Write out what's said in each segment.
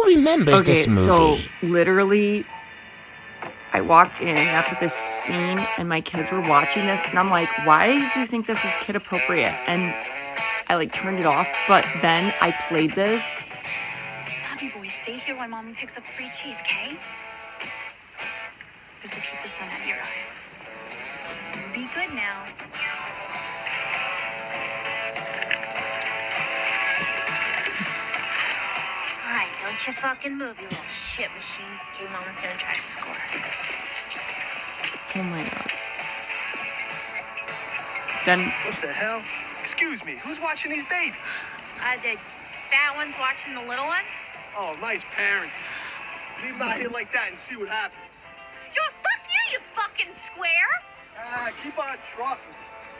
Who remembers this movie? So literally, I walked in after this scene and my kids were watching this and I'm like, why do you think this is kid appropriate? And I like turned it off, but then I played this. Bobby boy, stay here while mommy picks up the free cheese, okay? This will keep the sun out of your eyes. Be good now. All right, don't you fucking move, you little shit machine. Okay, mama's gonna try to score. Oh my god. Then What the hell? Excuse me, who's watching these babies? The fat one's watching the little one. Oh, nice parent. Leave them out here like that and see what happens. Yo, fuck you fucking square! Keep on trucking.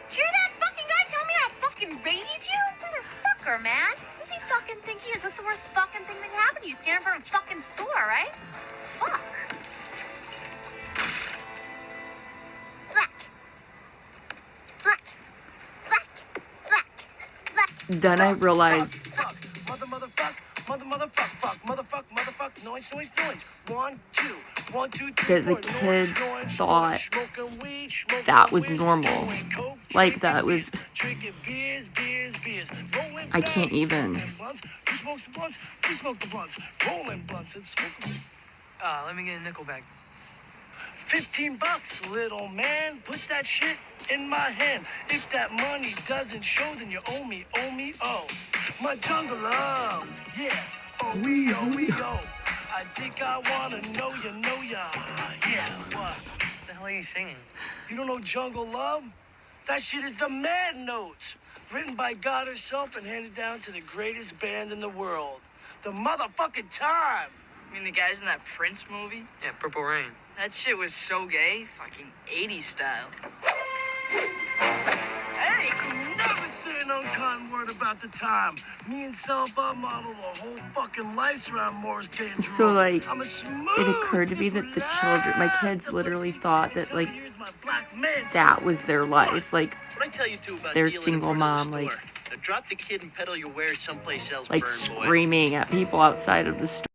Did you hear that fucking guy tell me how to fucking raise you? Motherfucker, man. What does he fucking think he is? What's the worst fucking thing that can happen to you? Stand in front of a fucking store, right? Fuck. then I realized that the kids thought that was normal. Like that was, I can't even. Let me get a nickel bag. $15, little man. Put that shit in my hand. If that money doesn't show, then you owe me, oh. My jungle love, yeah. Oh, we, I think I wanna know ya. Yeah, what? What the hell are you singing? You don't know Jungle Love? That shit is the Mad Notes. Written by God herself and handed down to the greatest band in the world. The motherfucking Time. I mean, the guys in that Prince movie? Yeah, Purple Rain. That shit was so gay. Fucking 80s style. Hey, never say an unkind word about the Time. Me and Selba model the whole fucking lives around Morris Day and So Jerome. like, I'm a smooth it occurred to me that the children, my kids literally thought that like, Here's my black man that was their life. Like, What I tell you too about their dealing single in front of mom, the like- store. Now drop the kid and peddle your wares someplace else, like burn boy. screaming at people outside of the store.